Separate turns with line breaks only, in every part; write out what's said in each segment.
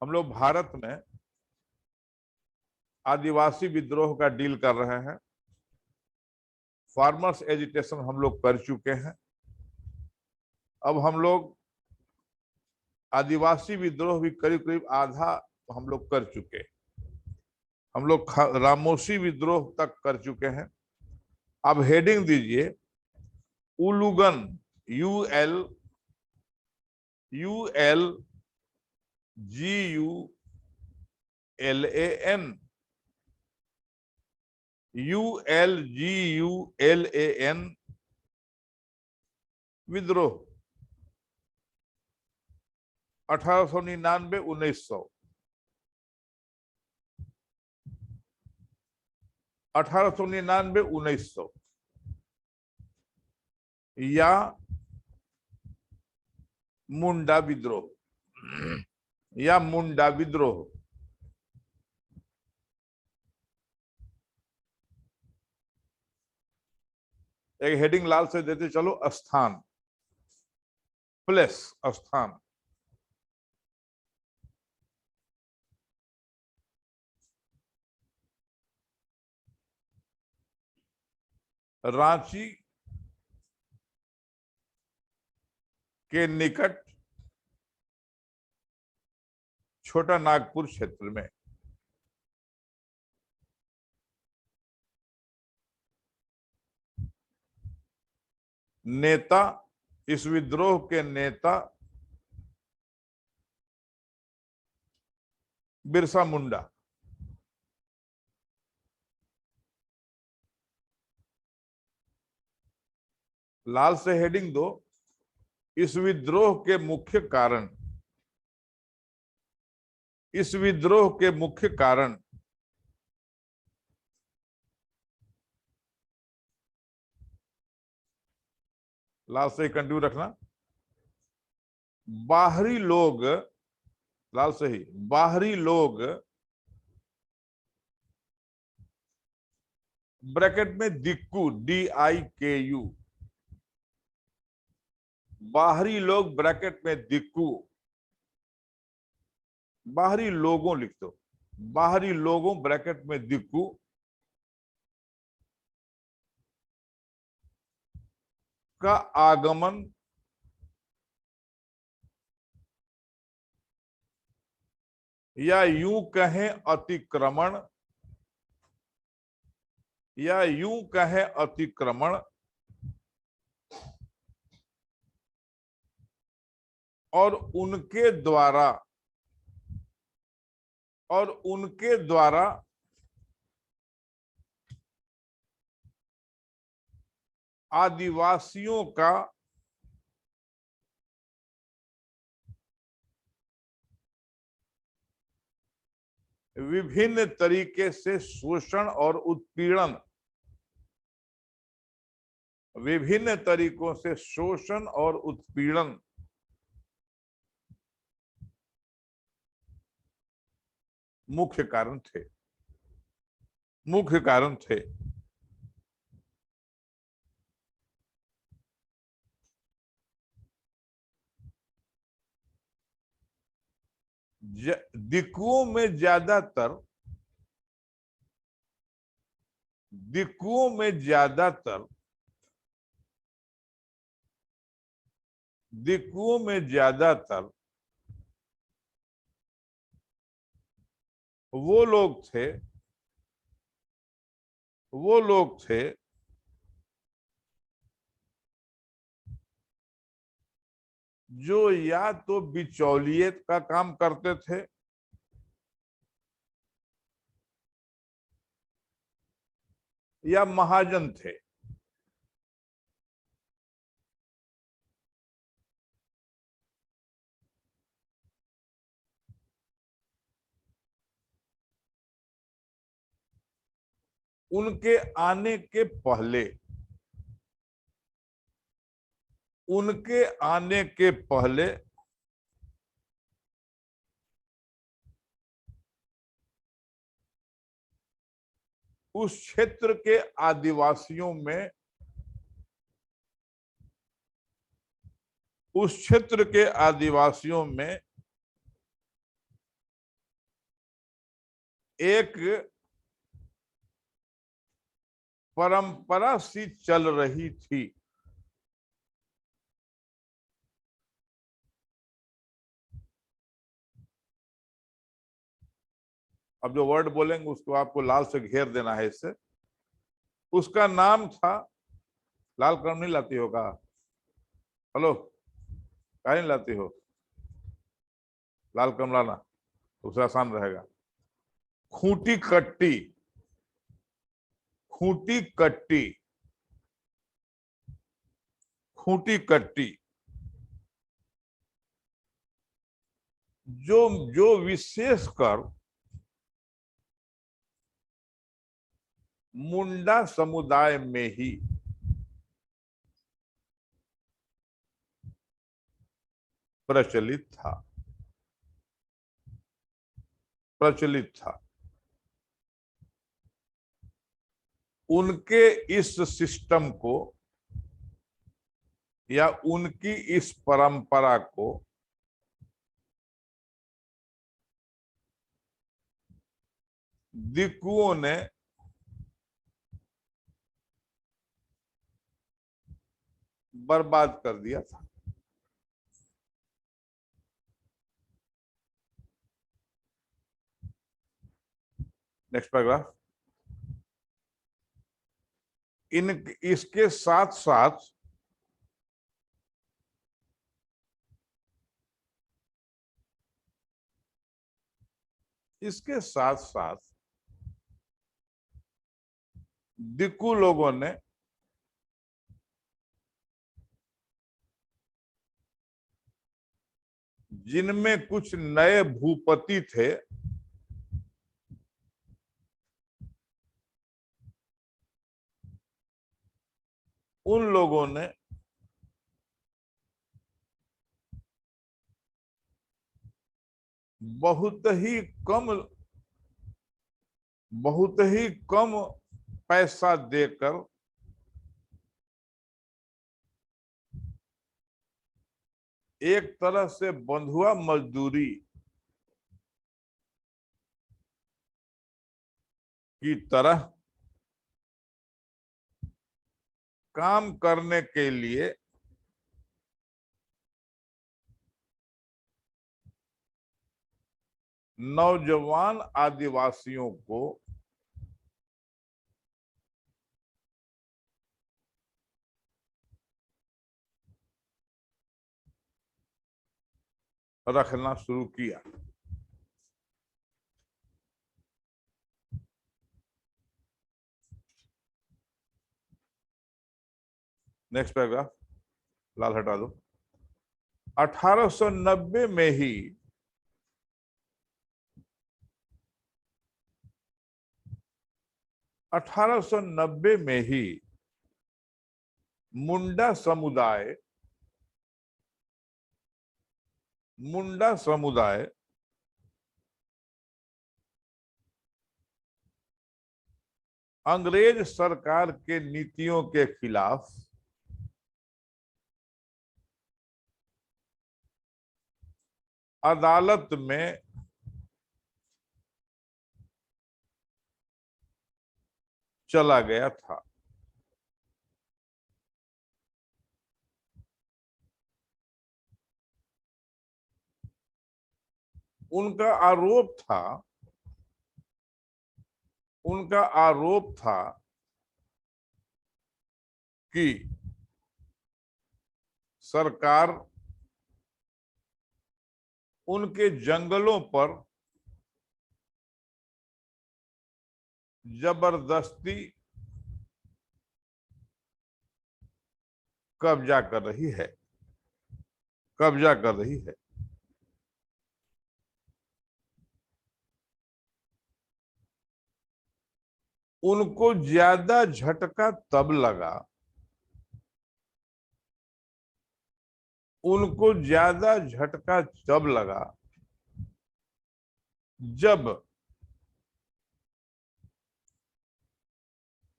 हम लोग भारत में आदिवासी विद्रोह का डील कर रहे हैं। फार्मर्स एजिटेशन हम लोग कर चुके हैं। अब हम लोग आदिवासी विद्रोह भी करीब करीब आधा हम लोग कर चुके। हम लोग रामोसी विद्रोह तक कर चुके हैं। अब हेडिंग दीजिए उलुगन, ULGULAN, ULGULAN विद्रोह 1899-1900, 1899-1900 या मुंडा विद्रोह या मुंडा विद्रोह। एक हेडिंग लाल से देते चलो, स्थान प्लेस, स्थान। रांची के निकट छोटा नागपुर क्षेत्र में नेता, इस विद्रोह के नेता बिरसा मुंडा। लाल से हेडिंग दो, इस विद्रोह के मुख्य कारण, इस विद्रोह के मुख्य कारण लाल से कंटिन्यू रखना। बाहरी लोग, लाल से ही, बाहरी लोग ब्रैकेट में दिक्कू, DIKU, बाहरी लोग ब्रैकेट में दिक्कू, बाहरी लोगों लिख दो, बाहरी लोगों ब्रैकेट में दिक्कू का आगमन या यूं कहें अतिक्रमण, या यूं कहें अतिक्रमण और उनके द्वारा, और उनके द्वारा आदिवासियों का विभिन्न तरीके से शोषण और उत्पीड़न, विभिन्न तरीकों से शोषण और उत्पीड़न मुख्य कारण थे, मुख्य कारण थे। दिक्कुओं में ज्यादातर, दिक्कुओं में ज्यादातर, दिक्कुओं में ज्यादातर वो लोग थे, वो लोग थे जो या तो बिचौलियत का काम करते थे या महाजन थे। उनके आने के पहले, उनके आने के पहले उस क्षेत्र के आदिवासियों में, उस क्षेत्र के आदिवासियों में एक परंपरा सी चल रही थी। अब जो वर्ड बोलेंगे उसको आपको लाल से घेर देना है इससे। उसका नाम था, लाल कलम नहीं लाती होगा? हेलो, क्या नहीं लाती हो? लाल कलम लाना, उससे आसान रहेगा। खूंटी कट्टी, खूंटी कट्टी, खूंटी कट्टी। जो जो विशेषकर मुंडा समुदाय में ही प्रचलित था, प्रचलित था। उनके इस सिस्टम को या उनकी इस परंपरा को दिकुओं ने बर्बाद कर दिया था। Next paragraph. इन इसके साथ साथ इसके साथ साथ दिक्कू लोगों ने जिनमें कुछ नए भूपति थे, उन लोगों ने बहुत ही कम, बहुत ही कम पैसा देकर एक तरह से बंधुआ मजदूरी की तरह काम करने के लिए नौजवान आदिवासियों को रखना शुरू किया। नेक्स्ट पैराग्राफ, लाल हटा दो। 1890 में ही 1890 में ही मुंडा समुदाय, मुंडा समुदाय अंग्रेज सरकार के नीतियों के खिलाफ अदालत में चला गया था। उनका आरोप था, उनका आरोप था कि सरकार उनके जंगलों पर जबरदस्ती कब्जा कर रही है, कब्जा कर रही है। उनको ज्यादा झटका तब लगा, उनको ज्यादा झटका तब लगा जब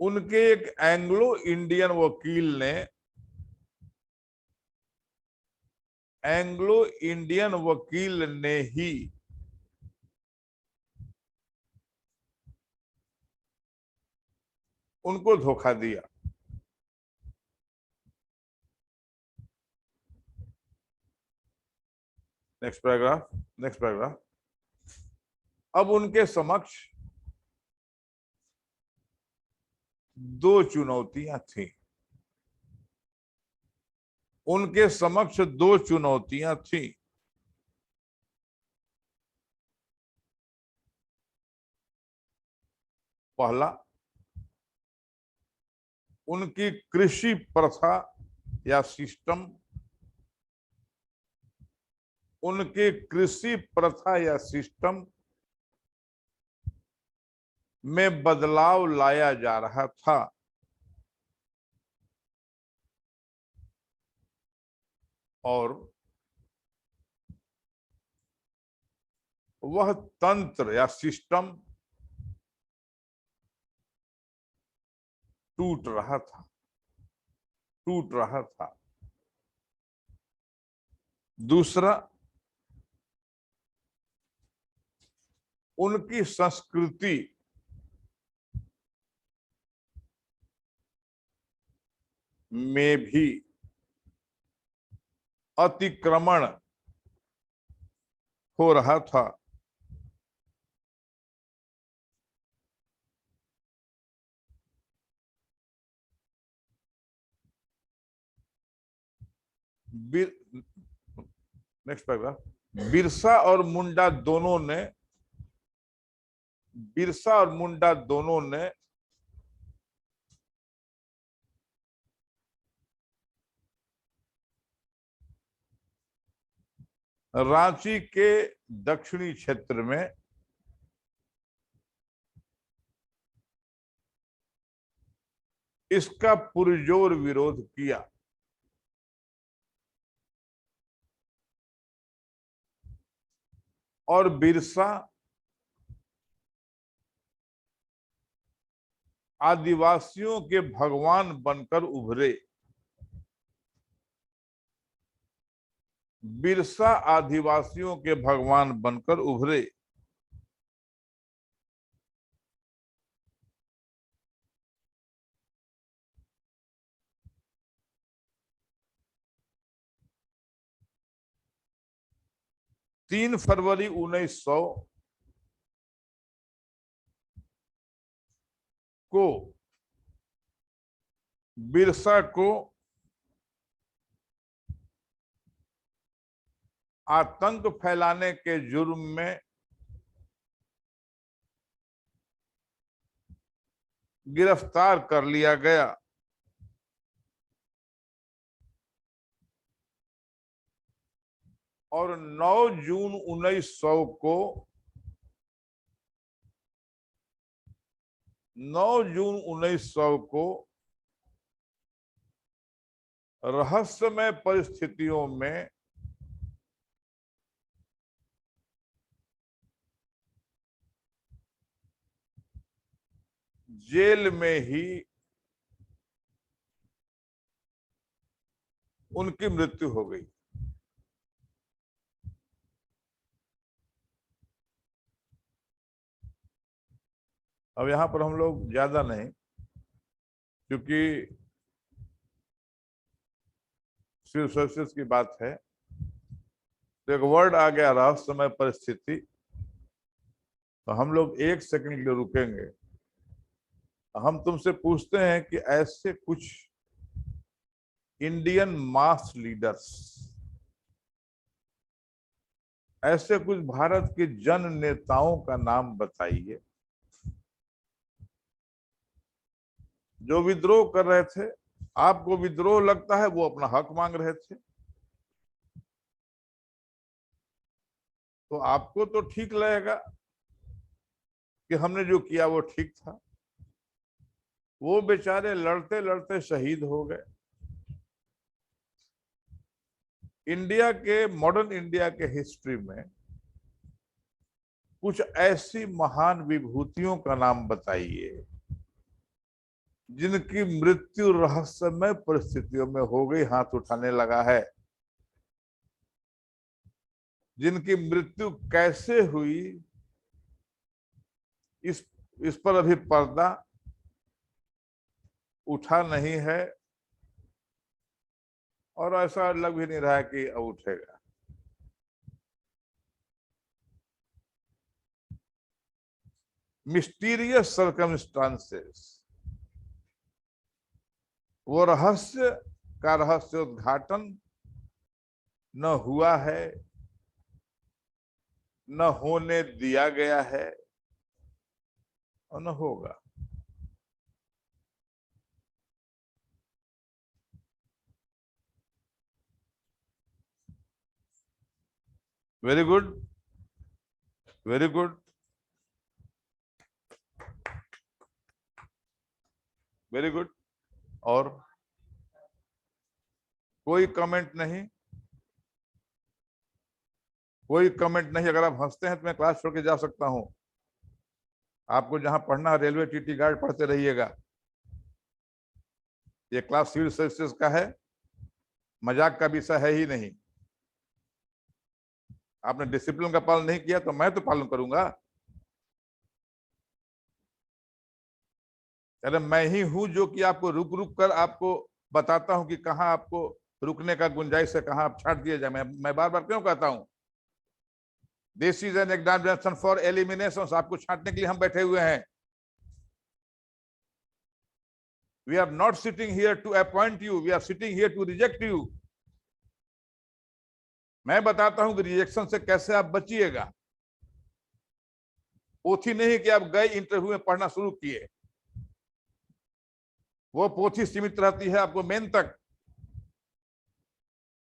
उनके एक एंग्लो इंडियन वकील ने, एंग्लो इंडियन वकील ने ही उनको धोखा दिया। Next paragraph, next paragraph. अब उनके समक्ष दो चुनौतियां थी। उनके समक्ष दो चुनौतियां थी। पहला, उनकी कृषि प्रथा या सिस्टम, उनके कृषि प्रथा या सिस्टम में बदलाव लाया जा रहा था। और वह तंत्र या सिस्टम टूट रहा था, टूट रहा था। दूसरा, उनकी संस्कृति में भी अतिक्रमण हो रहा था। Next paragraph. बिरसा और मुंडा दोनों ने, बिरसा और मुंडा दोनों ने रांची के दक्षिणी क्षेत्र में इसका पुरजोर विरोध किया। और बिरसा आदिवासियों के भगवान बनकर उभरे। बिरसा आदिवासियों के भगवान बनकर उभरे। तीन फरवरी 1900 को बिरसा को आतंक फैलाने के जुर्म में गिरफ्तार कर लिया गया। और 9 जून 1900 को 9 जून 1900 को रहस्यमय परिस्थितियों में जेल में ही उनकी मृत्यु हो गई। अब यहां पर हम लोग ज्यादा नहीं, क्योंकि सिविल सर्विसेज की बात है, तो एक वर्ड आ गया रहस्यमय परिस्थिति, तो हम लोग एक सेकंड के लिए रुकेंगे। हम तुमसे पूछते हैं कि ऐसे कुछ इंडियन मास लीडर्स, ऐसे कुछ भारत के जन नेताओं का नाम बताइए जो विद्रोह कर रहे थे। आपको विद्रोह लगता है, वो अपना हक मांग रहे थे, तो आपको तो ठीक लगेगा कि हमने जो किया वो ठीक था। वो बेचारे लड़ते लड़ते शहीद हो गए। इंडिया के, मॉडर्न इंडिया के हिस्ट्री में कुछ ऐसी महान विभूतियों का नाम बताइए जिनकी मृत्यु रहस्यमय परिस्थितियों में हो गई। हाथ उठाने लगा है। जिनकी मृत्यु कैसे हुई, इस पर अभी पर्दा उठा नहीं है और ऐसा लग भी नहीं रहा है कि अब उठेगा। मिस्टीरियस सर्कमस्टांसेस, वो रहस्य का रहस्योद्घाटन न हुआ है, न होने दिया गया है और न होगा। Very good, very good, very good. और कोई कमेंट नहीं, कोई कमेंट नहीं। अगर आप हंसते हैं तो मैं क्लास छोड़ के जा सकता हूं। आपको जहां पढ़ना, रेलवे टीटी गार्ड पढ़ते रहिएगा। ये क्लास सिविल सर्विसेज का है, मजाक का विषय है ही नहीं। आपने डिसिप्लिन का पालन नहीं किया तो मैं तो पालन करूंगा। अरे मैं ही हूं जो कि आपको रुक रुक कर आपको बताता हूं कि कहां आपको रुकने का गुंजाइश है, कहां आप छाट दिए जाए। मैं बार बार क्यों कहता हूं, this is an examination for elimination. आपको छांटने के लिए हम बैठे हुए हैं। We are not sitting here to appoint you, we are sitting here to reject you. मैं बताता हूं कि रिजेक्शन से कैसे आप बचिएगा। पोथी नहीं कि आप गए इंटरव्यू में पढ़ना शुरू किए, वो पोथी सीमित रहती है आपको मेन तक।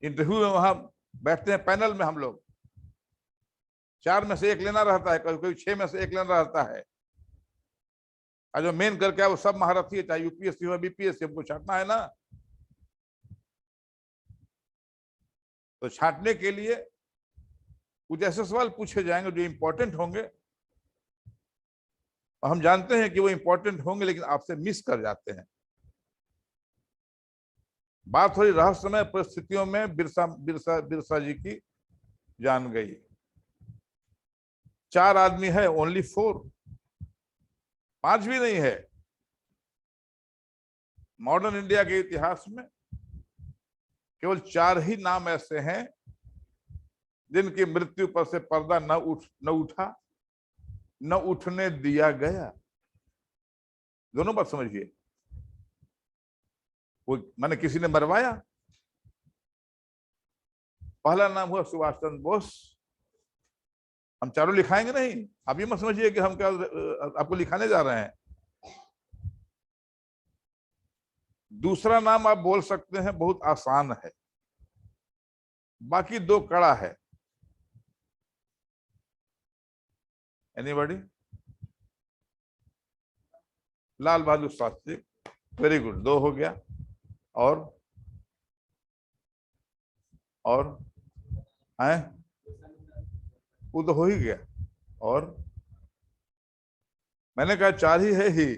इंटरव्यू में वहां बैठते हैं पैनल में हम लोग, 4 में से 1 लेना रहता है, कभी कभी 6 में से 1 लेना रहता है। और जो मेन करके वो सब महारथी है, चाहे यूपीएससी हो बीपीएससी, हमको छांटना है ना। तो छांटने के लिए कुछ ऐसे सवाल पूछे जाएंगे जो इंपॉर्टेंट होंगे, और हम जानते हैं कि वो इंपॉर्टेंट होंगे लेकिन आपसे मिस कर जाते हैं। बात थोड़ी रहस्यमय परिस्थितियों में बिरसा जी की जान गई। 4 आदमी है, ओनली 4, 5 भी नहीं है। मॉडर्न इंडिया के इतिहास में केवल 4 ही नाम ऐसे हैं जिनकी मृत्यु पर से पर्दा न उठा, न उठने दिया गया। दोनों बात समझिए। वो माने किसी ने मरवाया। पहला नाम हुआ सुभाष चंद्र बोस। हम चारों लिखाएंगे नहीं, आप ये मत समझिए कि हम क्या आपको लिखाने जा रहे हैं। दूसरा नाम आप बोल सकते हैं, बहुत आसान है। बाकी 2 कड़ा है। Anybody? Lal Bahadur Shastri. Very good, 2 हो गया। और हैं, वो तो हो ही गया। और मैंने कहा 4 ही है ही,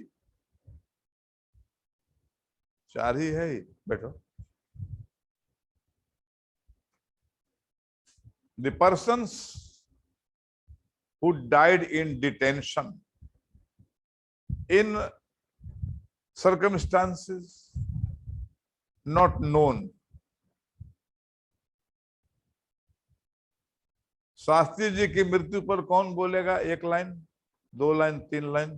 4 ही है ही। बैठो। The persons who died in detention in circumstances not known. Shastri ji की मृत्यु पर कौन बोलेगा? 1 line, 2 line, 3 line?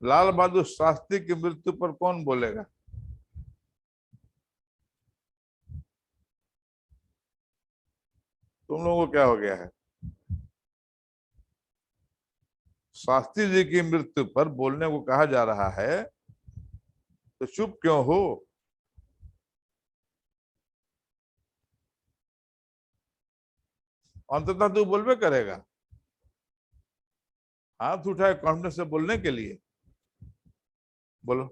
Lal Bahadur Shastri की मृत्यु पर कौन बोलेगा? तुम लोगों को क्या हो गया है? शास्त्री जी की मृत्यु पर बोलने को कहा जा रहा है तो चुप क्यों हो? अंततः तू बोलबे करेगा। हाथ उठाए कॉन्फिडेंस से बोलने के लिए। बोलो।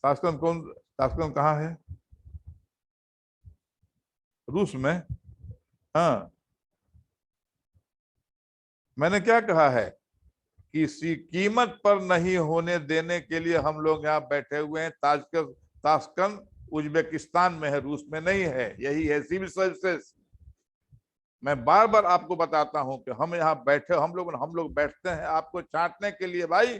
ताशकंद कहाँ है? रूस में? हाँ। मैंने क्या कहा है? किसी कीमत पर नहीं होने देने के लिए हम लोग यहाँ बैठे हुए हैं। ताशकंद उज्बेकिस्तान में है, रूस में नहीं है। यही है सिविल सर्विसेज। मैं बार बार आपको बताता हूं कि हम यहाँ बैठे, हम लोग बैठते हैं आपको चाटने के लिए। भाई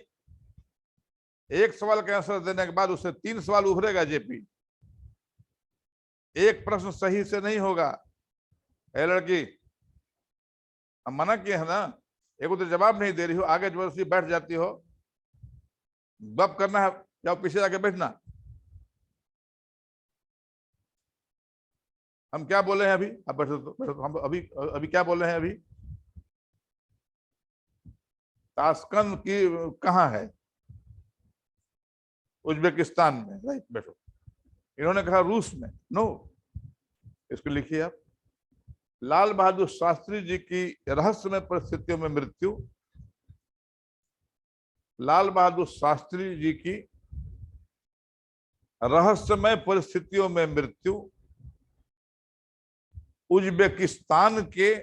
एक सवाल का आंसर देने के बाद उससे 3 सवाल उभरेगा जेपी, एक प्रश्न सही से नहीं होगा। ए लड़की, हम मना किए है ना, एक तो जवाब नहीं दे रही हो, आगे जबरदस्ती बैठ जाती हो। गप करना है, जाओ पीछे जाके बैठना। हम क्या बोले हैं अभी? अब बैठो तो बैठो तो। हम अभी अभी क्या बोले हैं? अभी ताशकंद की कहाँ है? उज्बेकिस्तान में, राइट। बैठो। इन्होंने कहा रूस में। नो, इसको लिखिए आप। लाल बहादुर शास्त्री जी की रहस्यमय परिस्थितियों में मृत्यु, लाल बहादुर शास्त्री जी की रहस्यमय परिस्थितियों में मृत्यु, उज्बेकिस्तान के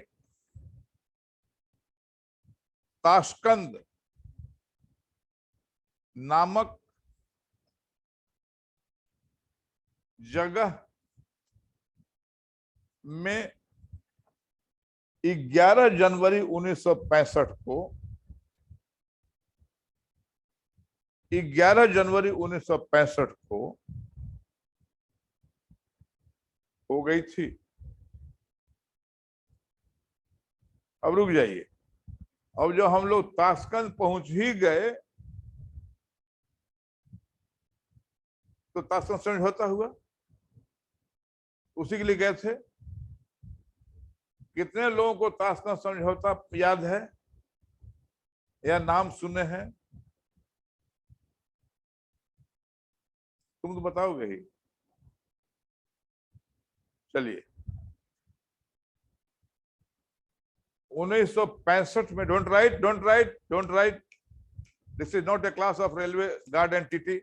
ताशकंद नामक जगह में 11 जनवरी 1965 को 11 जनवरी 1965 को हो गई थी। अब रुक जाइए। अब जो हम लोग ताशकंद पहुंच ही गए तो ताशकंद समझौता हुआ, उसी के लिए गए थे। कितने लोगों को ताशकंद समझौता याद है या नाम सुने हैं? तुम तो बताओगे ही। चलिए, 1965 में, don't write, don't write, don't write, this is not a class of railway guard and TT.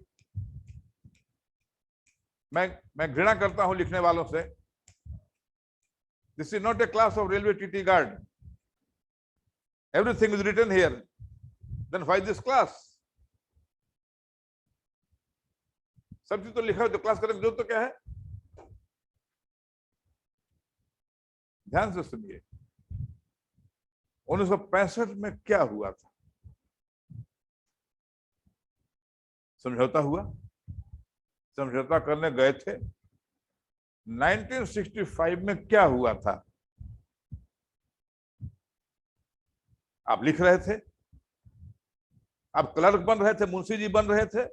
मैं घृणा करता हूं लिखने वालों से। This is not a class of railway TT guard. Everything is written here, then why this class? सब चीज तो लिखा है, तो क्लास करने की जरूरत तो क्या है? ध्यान से सुनिए। 1965 में क्या हुआ था? समझौता हुआ, समझौता करने गए थे। 1965 में क्या हुआ था? आप लिख रहे थे, आप क्लर्क बन रहे थे, मुंशी जी बन रहे थे।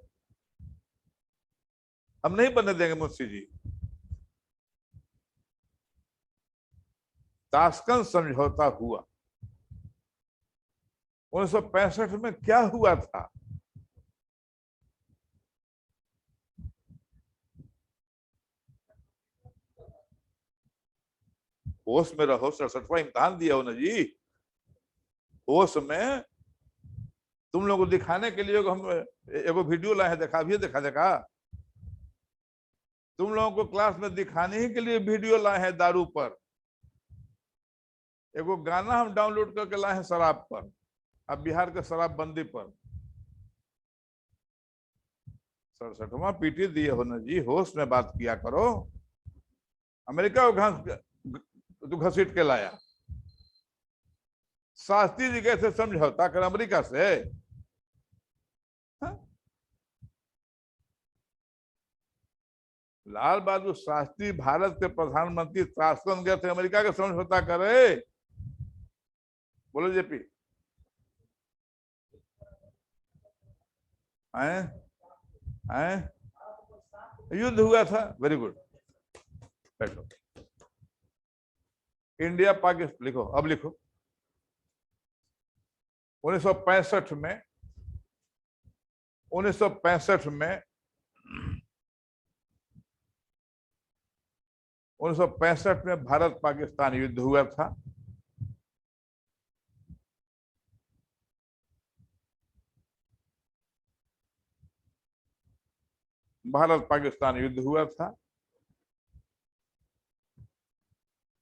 हम नहीं बनने देंगे मुंशी जी। ताशकंद समझौता हुआ। 1965 में क्या हुआ था? होश में रहो, 67वां इम्तिहान दिया हो ना जी। होश में। तुम लोगों को दिखाने के लिए हम एगो वीडियो लाए हैं, देखा भी, देखा देखा। तुम लोगों को क्लास में दिखाने ही के लिए वीडियो लाए हैं दारू पर। एगो गाना हम डाउनलोड करके लाए हैं शराब पर, अब बिहार के शराबबंदी पर। 67वां पीटी दिए हो ना जी, होश में बात किया करो। अमेरिका को घसीट के लाया। शास्त्री जी कैसे समझौता कर अमेरिका से? हा? लाल बहादुर शास्त्री भारत के प्रधानमंत्री ताशकंद गए थे अमेरिका का समझौता करे? बोलो जेपी। आए आए, युद्ध हुआ था। वेरी गुड, बैठो। इंडिया पाकिस्तान लिखो, अब लिखो। 1965 में, 1965 में 1965 में भारत पाकिस्तान युद्ध हुआ था। भारत पाकिस्तान युद्ध हुआ था।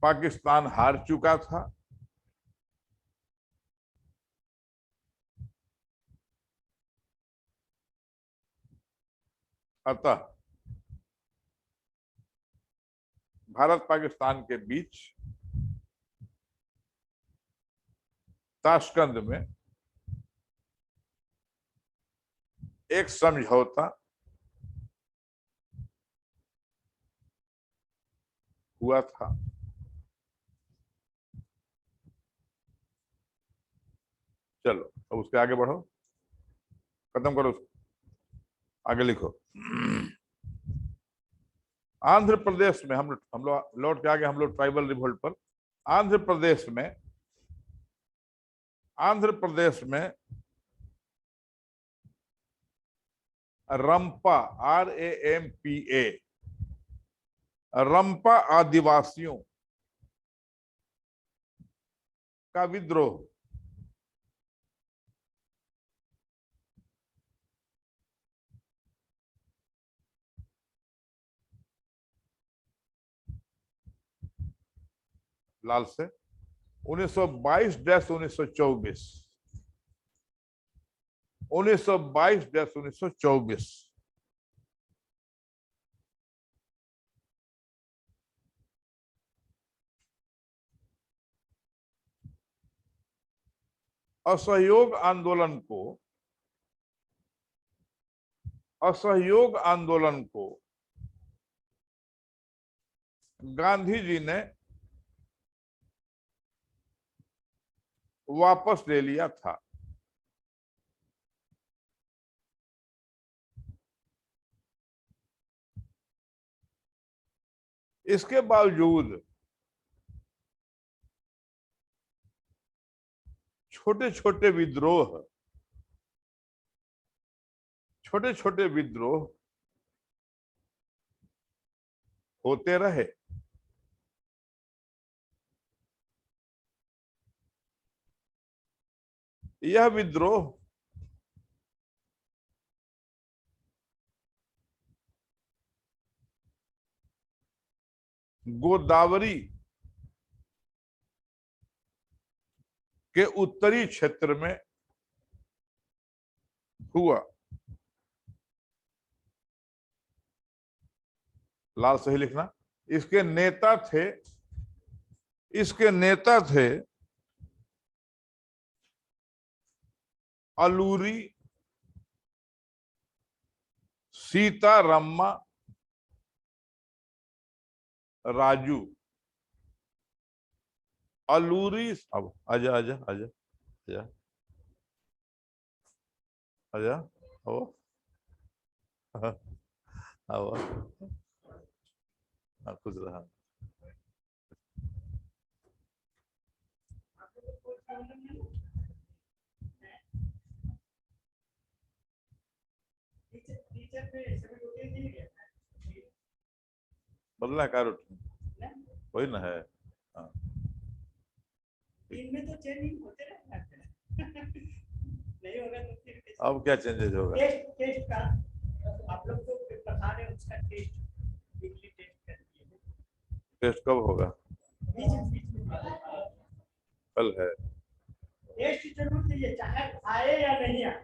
पाकिस्तान हार चुका था। अतः भारत पाकिस्तान के बीच ताशकंद में एक समझौता हुआ था। चलो अब उसके आगे बढ़ो, खत्म करो उसको, आगे लिखो। आंध्र प्रदेश में हम लोग लौट के आगे, हम लोग ट्राइबल रिवोल्ट पर। आंध्र प्रदेश में रंपा, RAMPA, रंपा आदिवासियों का विद्रोह लाल से 1922-1924, 1922-1924। असहयोग आंदोलन को गांधी जी ने वापस ले लिया था। इसके बावजूद छोटे छोटे विद्रोह होते रहे। यह विद्रोह गोदावरी के उत्तरी क्षेत्र में हुआ। लाल सही लिखना। इसके नेता थे अलूरी सीतारामा राजू। अलूरी, अब आजा आजा आजा आजा आजा, आओ आओ, खुश रहा। बदला का रूटीन वही ना है। हाँ,
इनमें तो चेंजिंग होते रहता है। नहीं होगा तो फिर
अब क्या चेंजेस होगा?
टेस्ट का आप लोग तो बता रहे हैं, उसका टेस्ट वीकली टेस्ट कर दिए।
टेस्ट कब होगा?
बीच में
कल है।
टेस्ट जरूर चाहिए, चाहे आए या नहीं आए।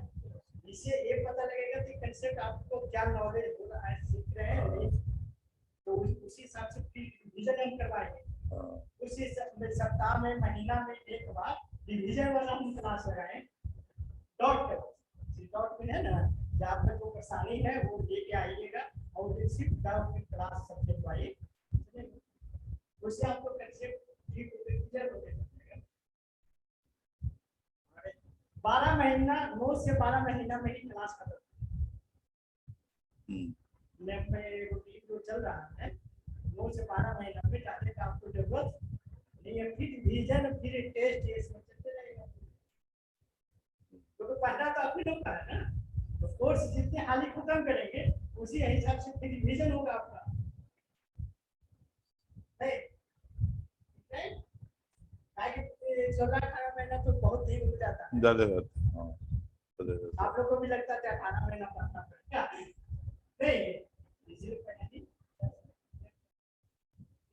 इससे ये पता लगेगा कि कंसेप्ट आपको क्या नॉलेज हो रहा है, सीख रहे हैं नहीं। तो उसी हिसाब से रिवीजन हम करवाएंगे। उसी सप्ताह में, महीना में एक बार रिवीजन वाला हम क्लास लगाएं। डॉट में है ना, जहाँ तक वो परेशानी है वो लेके आइएगा और सिर्फ डाउट की क्लास सब्जेक्ट वाइज, उससे आपको कंसेप्ट ठीक क्लियर हो जाएगा। 12 महीना, 9 से 12 महीना में ही क्लास खत्म। लैब में रूटीन जो चल रहा है 9 से 12 महीना में जाने का आपको जरूरत नहीं है। फिर रिवीजन, फिर टेस्ट, ये सब चलते रहेगा। तो पढ़ना तो अपने लोग का है ना, तो कोर्स जितने हाल ही खत्म करेंगे उसी हिसाब से फिर रिवीजन होगा आपका। है 16-18 महीना तो बहुत ही हो जाता है,
ज्यादा बात।
आप लोग को भी लगता है 18 महीना पढ़ना पड़ेगा। नहीं,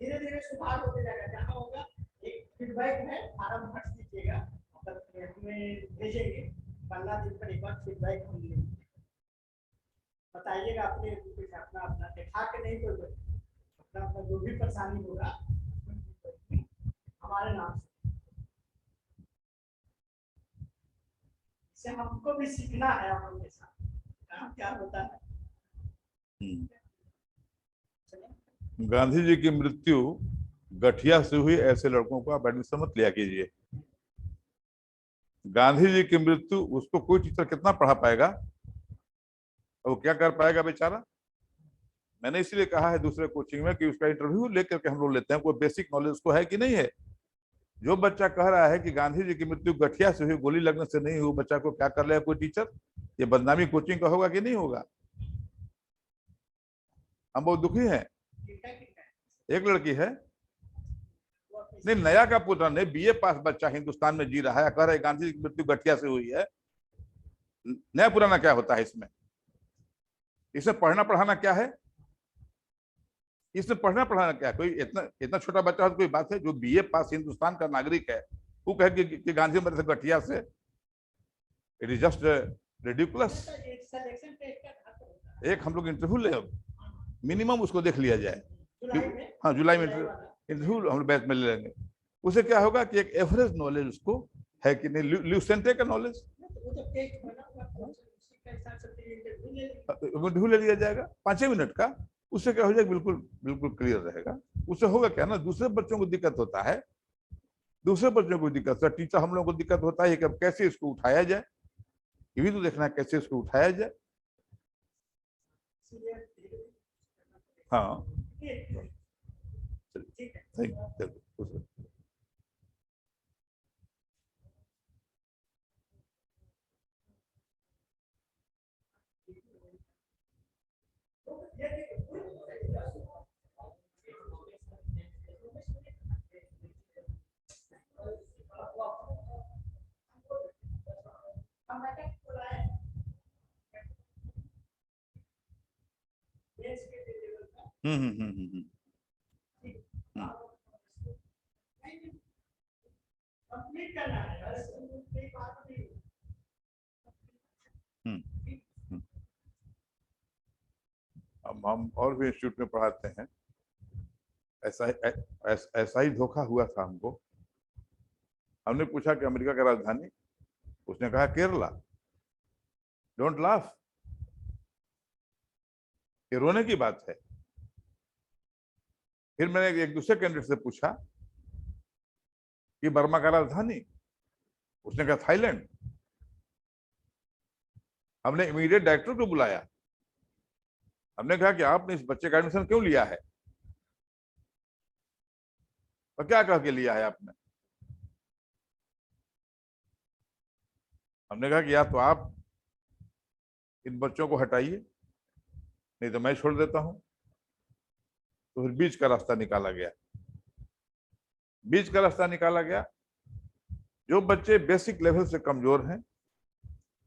धीरे धीरे सुधार होते जाएगा। जहाँ होगा एक फीडबैक है, फॉर्म भर दीजिएगा, में भेजेंगे। 15 दिन पर एक बार फीडबैक हम लेंगे, बताइएगा अपने अपना अपना दिखा के नहीं, कोई अपना अपना जो भी परेशानी होगा हमारे नाम से। से हमको भी सीखना है आप लोगों के साथ काम क्या होता है।
गांधी जी की मृत्यु गठिया से हुई, ऐसे लड़कों को आप एडमिशन मत लिया कीजिए। गांधी जी की मृत्यु, उसको कोई टीचर कितना पढ़ा पाएगा, वो क्या कर पाएगा बेचारा। मैंने इसीलिए कहा है दूसरे कोचिंग में कि उसका इंटरव्यू लेकर के हम लोग लेते हैं, कोई बेसिक नॉलेज उसको है कि नहीं है। जो बच्चा कह रहा है कि गांधी जी की मृत्यु गठिया से हुई, गोली लगने से नहीं हुई, बच्चा को क्या कर लेगा कोई टीचर, ये बदनामी कोचिंग का होगा कि नहीं होगा। हम बहुत दुखी हैं। एक लड़की है, नहीं नया का पुराना नहीं, बीए पास बच्चा हिंदुस्तान में जी रहा है, कह रहे गांधी जी की मृत्यु गठिया से हुई है। नया पुराना क्या होता है इसमें? इसमें पढ़ना पढ़ाना क्या है? इसमें पढ़ना पढ़ाना क्या है? कोई इतना इतना छोटा बच्चा हो तो कोई बात है? जो बीए पास हिंदुस्तान का नागरिक है वो कहे कि गांधी मरे थे गठिया से। It is just ridiculous. एक हम लोग इंटरव्यू ले, मिनिमम उसको देख लिया जाए। हाँ जुलाई में इंटरव्यू हम बैच में ले लेंगे। उसे क्या होगा कि एक एवरेज नॉलेज उसको है कि नहीं, ल्यूसेंटे का नॉलेज इंटरव्यू ले लिया जाएगा 5 मिनट का। उससे क्या हो जाएगा, बिल्कुल बिल्कुल क्लियर रहेगा। उससे होगा क्या ना, दूसरे बच्चों को दिक्कत होता है, दूसरे बच्चों को दिक्कत है, टीचर हम लोगों को दिक्कत होता है कि अब कैसे इसको उठाया जाए, ये भी तो देखना है कैसे इसको उठाया जाए। हाँ
कंप्लीट करना है।
अब हम और भी इंस्टीट्यूट में पढ़ाते हैं। ऐसा ही धोखा हुआ था हमको। हमने पूछा कि अमेरिका का राजधानी, उसने कहा केरला। डोंट लाफ, ये रोने की बात है। फिर मैंने एक दूसरे कैंडिडेट से पूछा कि बर्मा का राजधानी, उसने कहा थाईलैंड। हमने इमीडिएट डायरेक्टर को बुलाया, हमने कहा कि आपने इस बच्चे का एडमिशन क्यों लिया है और क्या कह के लिया है आपने। हमने कहा कि या तो आप इन बच्चों को हटाइए, नहीं तो मैं छोड़ देता हूं। तो फिर बीच का रास्ता निकाला गया। बीच का रास्ता निकाला गया, जो बच्चे बेसिक लेवल से कमजोर हैं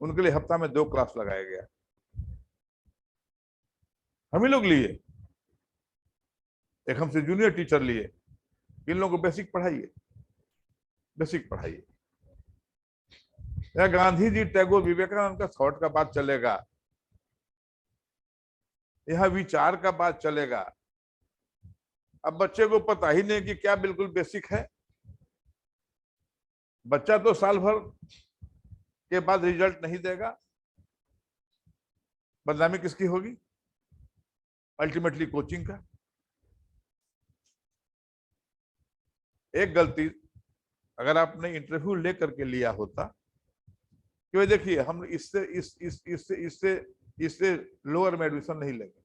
उनके लिए हफ्ता में 2 क्लास लगाया गया। हम ही लोग लिए, एक हमसे जूनियर टीचर लिए, इन लोगों को बेसिक पढ़ाइए, बेसिक पढ़ाइए। या गांधी जी, टैगोर, विवेकानंद का थॉट का बात चलेगा, यह विचार का बात चलेगा। अब बच्चे को पता ही नहीं कि क्या बिल्कुल बेसिक है। बच्चा तो साल भर के बाद रिजल्ट नहीं देगा, बदनामी किसकी होगी? अल्टीमेटली कोचिंग का। एक गलती अगर आपने इंटरव्यू लेकर के लिया होता कि देखिए हम इससे इससे इससे इससे लोअर में एडमिशन नहीं लेंगे,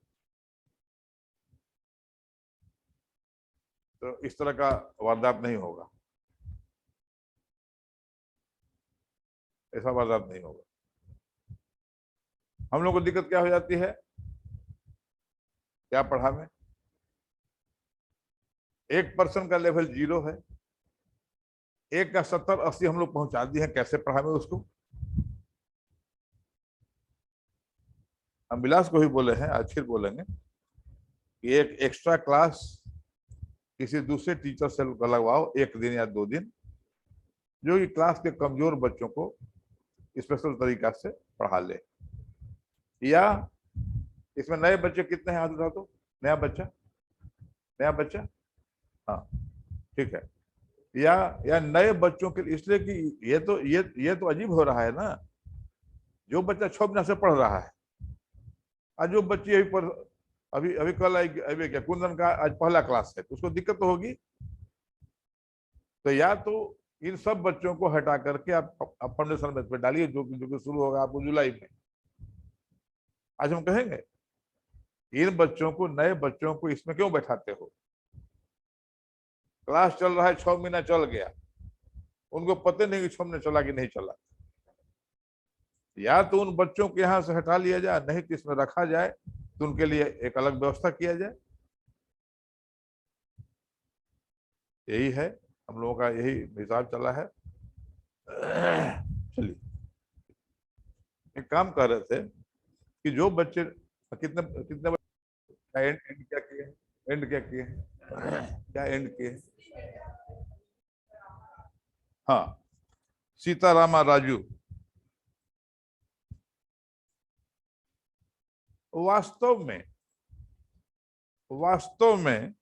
तो इस तरह का वारदात नहीं होगा, ऐसा वारदात नहीं होगा। हम लोग को दिक्कत क्या हो जाती है, क्या पढ़ा में 1% का लेवल 0 है, 1 का 70-80 हम लोग पहुंचा दिए हैं, कैसे पढ़ा में उसको। हम विलास को भी बोले हैं, आज फिर बोलेंगे कि एक एक्स्ट्रा क्लास किसी दूसरे टीचर से लगवाओ, 1 दिन या 2 दिन, जो कि क्लास के कमजोर बच्चों को स्पेशल तरीका से पढ़ा ले। या इसमें नए बच्चे कितने हैं, हाथ उठा दो। नया बच्चा, हाँ ठीक है। या नए बच्चों के लिए, इसलिए कि ये तो अजीब हो रहा है ना जो बच्चा 6 महीना से पढ़ रहा है, आज जो बच्ची अभी पढ़, अभी अभी कल आई, अभी क्या कुंदन का आज पहला क्लास है, तो उसको दिक्कत तो होगी। तो या तो इन सब बच्चों को हटा करके आप फाउंडेशन बैच पे डालिए, जो कि शुरू होगा आपको जुलाई में। आज हम कहेंगे इन बच्चों को, नए बच्चों को इसमें क्यों बैठाते हो? क्लास चल रहा है, 6 महीना चल गया, उनको पता नहीं कि 6 महीने चला कि नहीं चला। या तो उन बच्चों को यहां से हटा लिया जाए, नहीं तो इसमें रखा जाए, तो उनके लिए एक अलग व्यवस्था किया जाए। यही है, हम लोगों का यही हिसाब चला है। चलिए, एक काम कर रहे थे कि जो बच्चे, कितने कितने बच्चे एंड एंड क्या किए, एंड क्या किए, क्या एंड किए? हाँ, सीतारामा राजू। वास्तव में, वास्तव में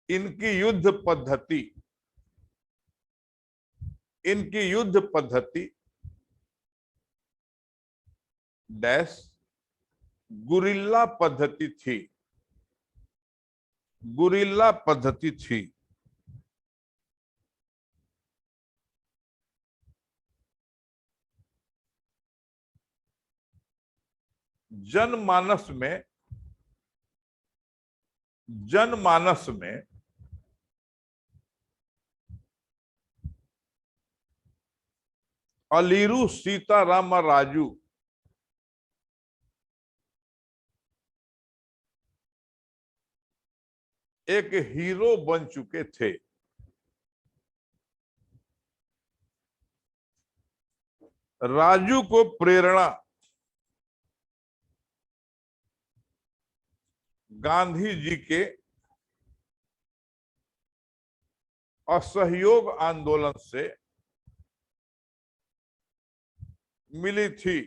इनकी युद्ध पद्धति, इनकी युद्ध पद्धति डैश गुरिल्ला पद्धति थी, गुरिल्ला पद्धति थी। जनमानस में, जनमानस में अलीरू सीताराम राजू एक हीरो बन चुके थे। राजू को प्रेरणा गांधी जी के असहयोग आंदोलन से मिली थी।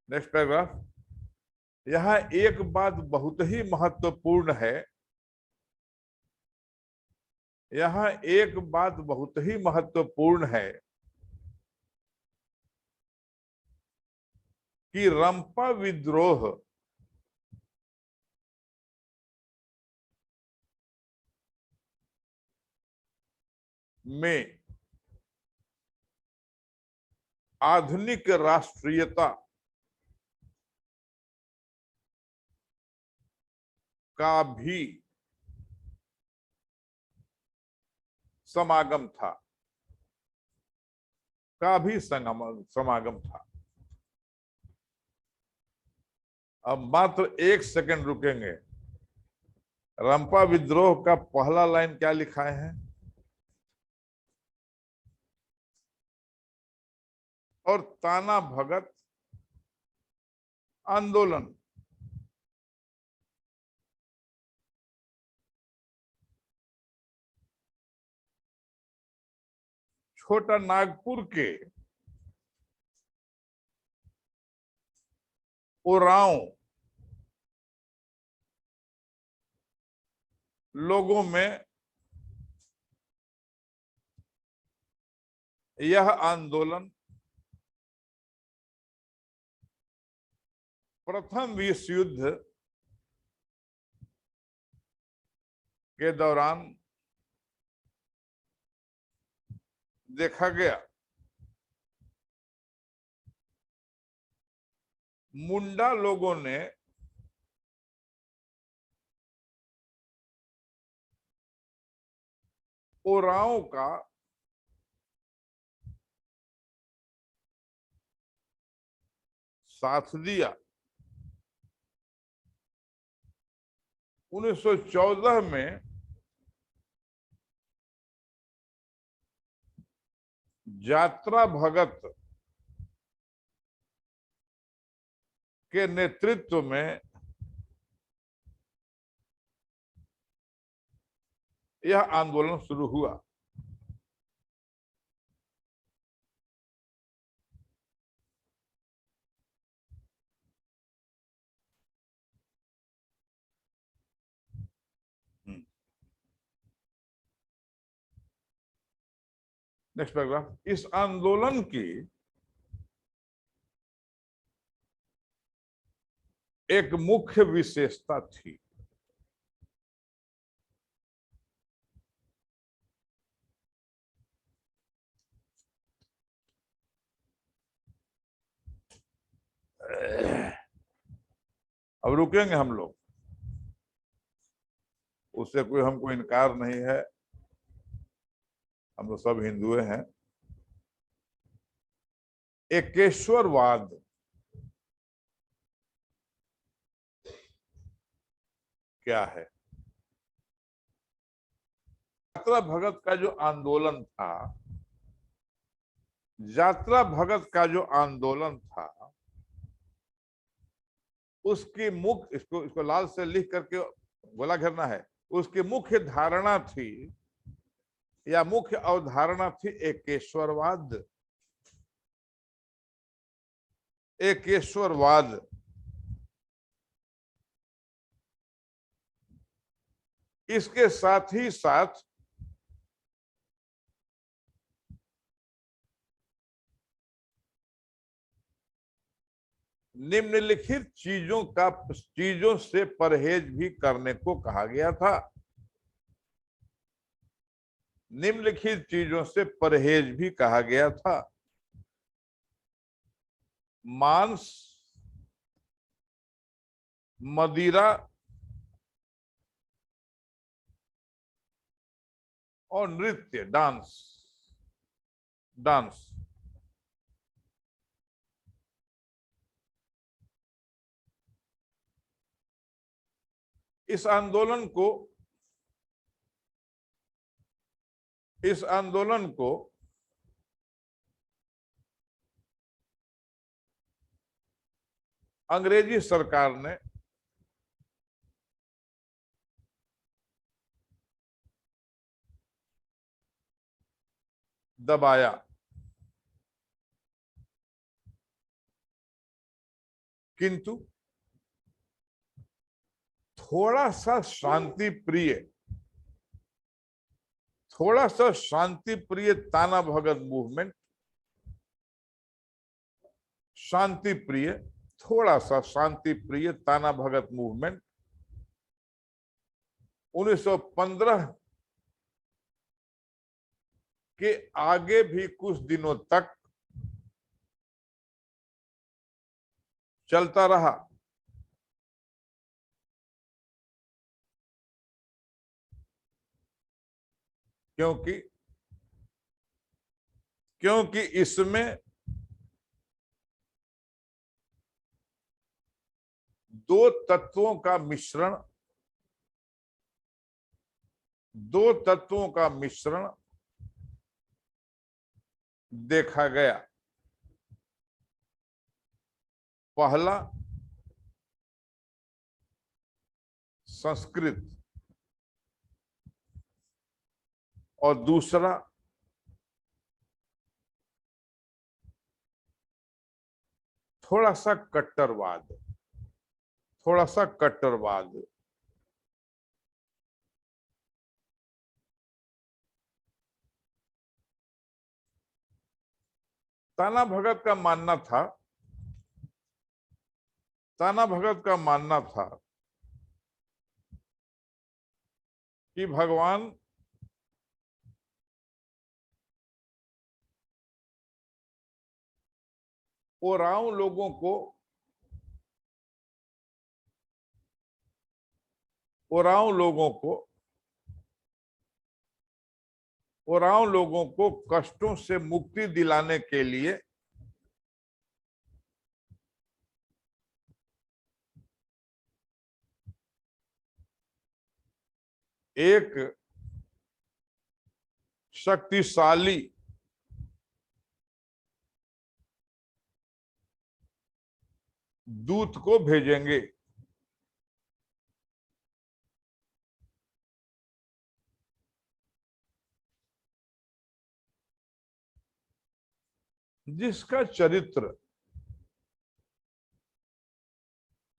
Next paragraph. यहां एक बात बहुत ही महत्वपूर्ण है, यहां एक बात बहुत ही महत्वपूर्ण है कि रंपा विद्रोह में आधुनिक राष्ट्रीयता का भी समागम था, का भी समागम था। अब मात्र 1 सेकंड रुकेंगे। रंपा विद्रोह का पहला लाइन क्या लिखा है? और ताना भगत आंदोलन। छोटा नागपुर के उरांव लोगों में यह आंदोलन प्रथम विश्व युद्ध के दौरान देखा गया। मुंडा लोगों ने ओराव का साथ दिया। 1914 में यात्रा भगत के नेतृत्व में यह आंदोलन शुरू हुआ। Next paragraph. इस आंदोलन की एक मुख्य विशेषता थी। अब रुकेंगे हम लोग, उससे कोई हमको इनकार नहीं है, हम लोग सब हिंदुए हैं। एकेश्वरवाद क्या है? यात्रा भगत का जो आंदोलन था, यात्रा भगत का जो आंदोलन था, उसकी मुख्य, इसको लाल से लिख करके गोला घेरना है। उसकी मुख्य धारणा थी या मुख्य अवधारणा थी एकेश्वरवाद। एकेश्वरवाद इसके साथ ही साथ निम्नलिखित चीजों से परहेज भी करने को कहा गया था। निम्नलिखित चीजों से परहेज भी कहा गया था। मांस, मदिरा और नृत्य, डांस। इस आंदोलन को अंग्रेजी सरकार ने दबाया। किंतु थोड़ा सा शांति प्रिय ताना भगत मूवमेंट, थोड़ा सा शांति प्रिय ताना भगत मूवमेंट 1915 के आगे भी कुछ दिनों तक चलता रहा। क्योंकि इसमें दो तत्वों का मिश्रण देखा गया। पहला संस्कृत और दूसरा थोड़ा सा कट्टरवाद। ताना भगत का मानना था कि भगवान ओरांव लोगों को कष्टों से मुक्ति दिलाने के लिए एक शक्तिशाली दूत को भेजेंगे। जिसका चरित्र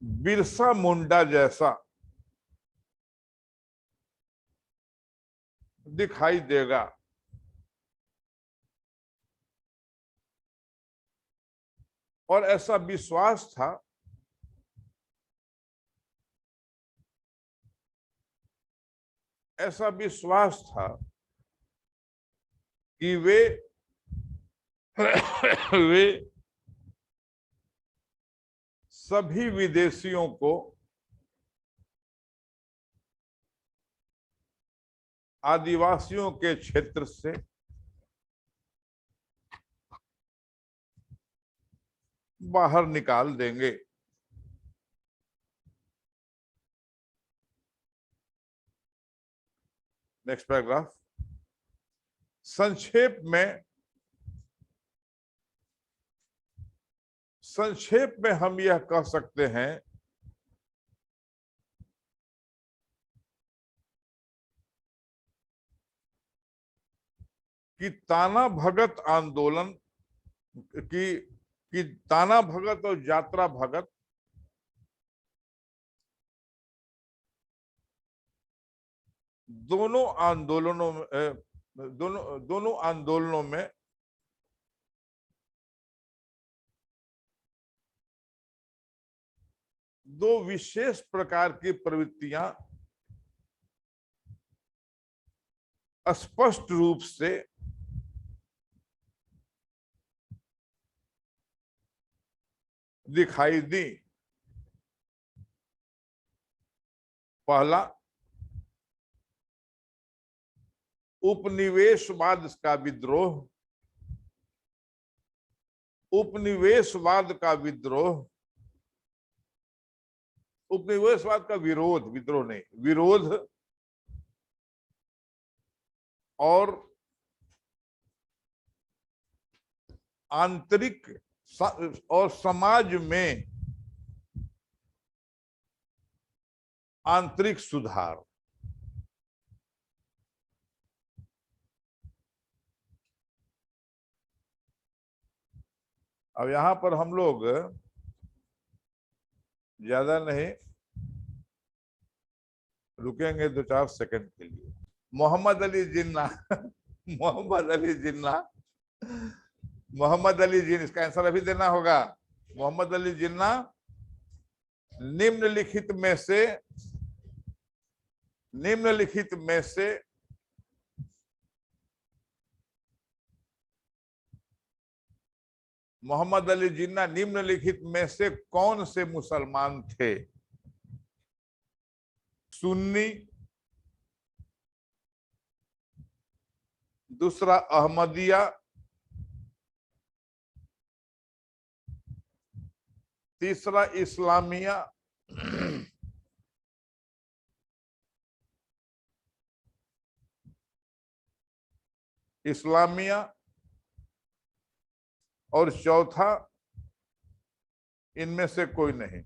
बिरसा मुंडा जैसा दिखाई देगा। और ऐसा विश्वास था कि वे सभी विदेशियों को आदिवासियों के क्षेत्र से बाहर निकाल देंगे। Next paragraph. संक्षेप में हम यह कह सकते हैं कि ताना भगत आंदोलन कि ताना भगत और यात्रा भगत दोनों आंदोलनों में दो विशेष प्रकार की प्रवृत्तियां स्पष्ट रूप से दिखाई दी। पहला, उपनिवेशवाद का विद्रोह, उपनिवेशवाद का विरोध, विद्रोह नहीं, विरोध और आंतरिक और समाज में आंतरिक सुधार। अब यहां पर हम लोग ज्यादा नहीं रुकेंगे, 2-4 सेकंड के लिए। मोहम्मद अली जिन्ना, इसका आंसर अभी देना होगा। मोहम्मद अली जिन्ना निम्नलिखित में से मोहम्मद अली जिन्ना निम्नलिखित में से कौन से मुसलमान थे? सुन्नी, दूसरा अहमदिया, तीसरा इस्लामिया, और चौथा इनमें से कोई नहीं।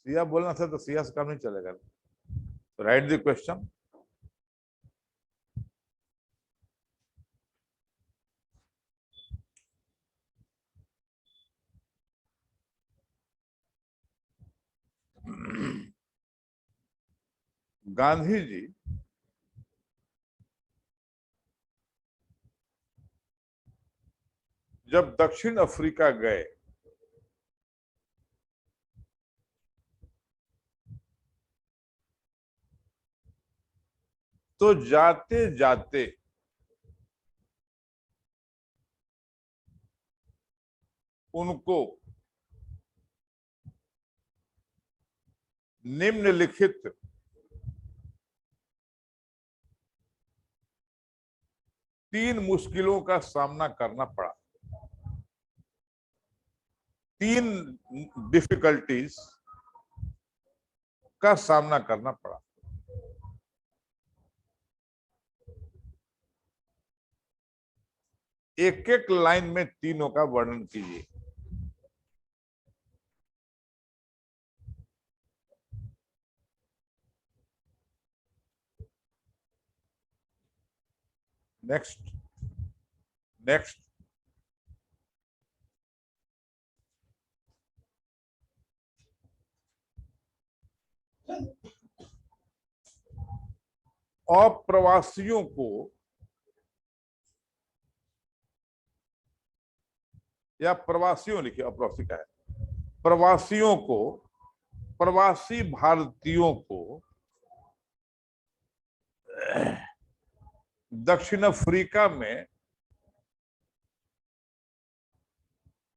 सिया बोलना था तो सिया से काम नहीं चलेगा। Write the question. Gandhi ji जब दक्षिण अफ्रीका गए तो जाते जाते उनको निम्नलिखित 3 मुश्किलों का सामना करना पड़ा। 3 डिफिकल्टीज का सामना करना पड़ा। एक एक लाइन में तीनों का वर्णन कीजिए। नेक्स्ट। अप्रवासियों को या प्रवासियों लिखिए, अप्रवासी का है, प्रवासियों को, प्रवासी भारतीयों को दक्षिण अफ्रीका में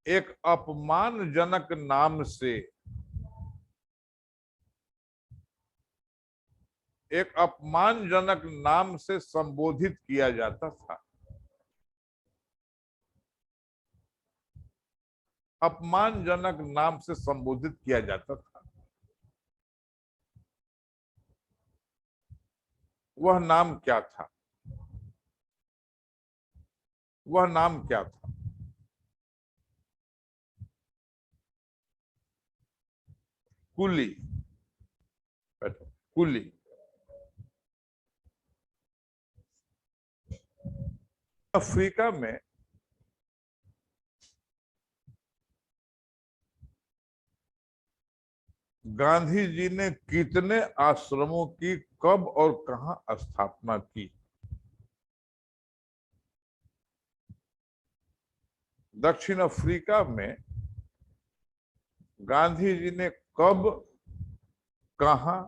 एक अपमानजनक नाम से, एक अपमानजनक नाम से संबोधित किया जाता था। अपमानजनक नाम से संबोधित किया जाता था। वह नाम क्या था? वह नाम क्या था? कुली। बैठो। कुली। अफ्रीका में गांधी जी ने कितने आश्रमों की कब और कहां स्थापना की? दक्षिण अफ्रीका में गांधी जी ने कब, कहां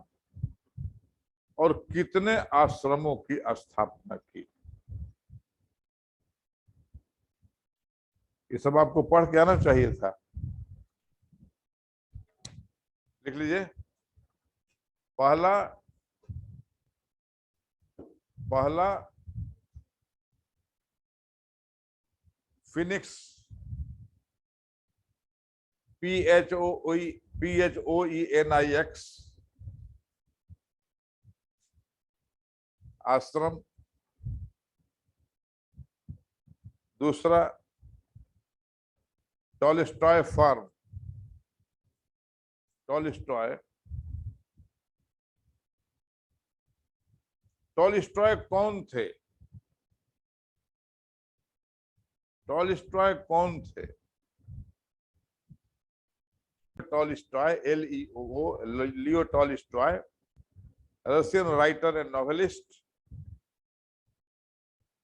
और कितने आश्रमों की स्थापना की? ये सब आपको पढ़ के आना चाहिए था। लिख लीजिए। पहला, पहला फिनिक्स, PHOENIX आश्रम। दूसरा टॉलस्टॉय फार्म। टॉलस्टॉय, टॉलस्टॉय कौन थे? टॉलस्टॉय कौन थे? Tolstoy, LEO, Leo Tolstoy, Russian writer and novelist,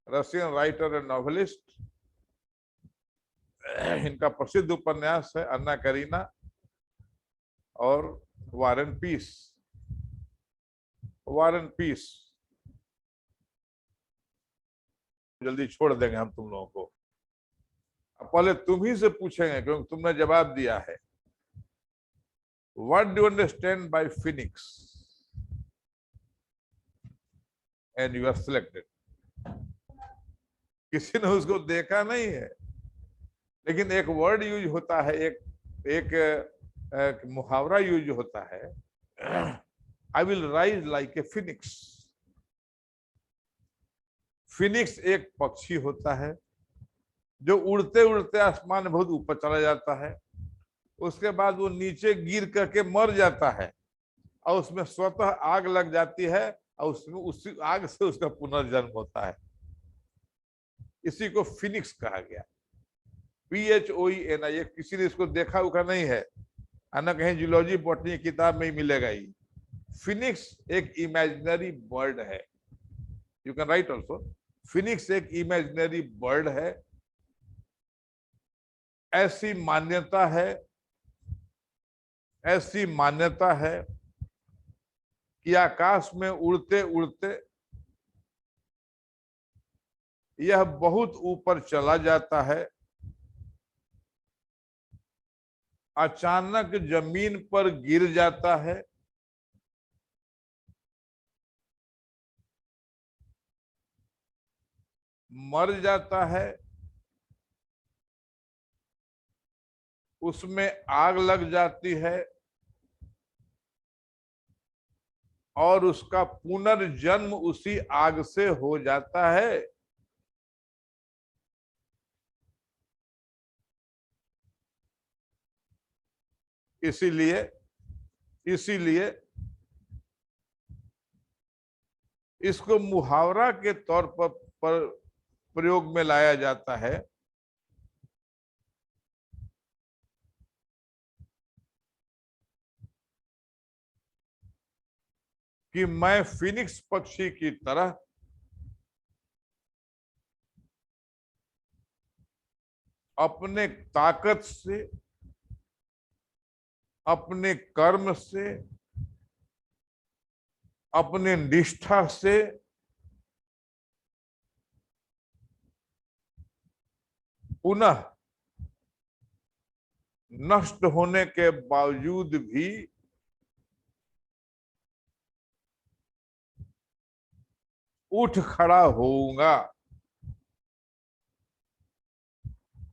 Russian writer and novelist. इनका प्रसिद्ध उपन्यास है अन्ना करीना और war and peace. War and peace. जल्दी छोड़ देंगे हम तुम लोगों को। अब पहले तुम ही से पूछेंगे क्योंकि तुमने जवाब दिया है। What do you understand by phoenix? And you are selected. किसी ने उसको देखा नहीं है, लेकिन एक वर्ड यूज होता है, एक मुहावरा यूज होता है, I will rise like a Phoenix. Phoenix एक पक्षी होता है जो उड़ते उड़ते आसमान में बहुत ऊपर चला जाता है, उसके बाद वो नीचे गिर करके मर जाता है और उसमें स्वतः आग लग जाती है और उसमें उसी आग से उसका पुनर्जन्म होता है। इसी को फिनिक्स कहा गया। PHOENI। किसी ने इसको देखा उखा नहीं है, ना कहीं जूलॉजी बॉटनी किताब में ही मिलेगा ही। फिनिक्स एक इमेजिनरी बर्ड है। You can write also. Phoenix एक इमेजिनरी बर्ड है। ऐसी मान्यता है, ऐसी मान्यता है कि आकाश में उड़ते उड़ते यह बहुत ऊपर चला जाता है, अचानक जमीन पर गिर जाता है, मर जाता है, उसमें आग लग जाती है और उसका पुनर्जन्म उसी आग से हो जाता है। इसीलिए इसीलिए इसको मुहावरा के तौर पर प्रयोग में लाया जाता है कि मैं फिनिक्स पक्षी की तरह अपने ताकत से, अपने कर्म से, अपने निष्ठा से पुनः नष्ट होने के बावजूद भी उठ खड़ा होऊंगा,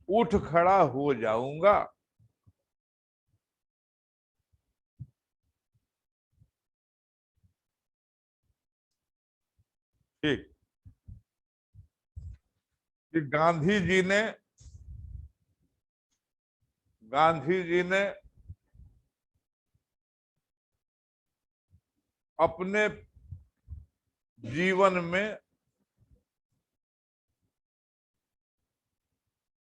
उठ खड़ा हो जाऊंगा। ठीक। कि गांधी जी ने अपने जीवन में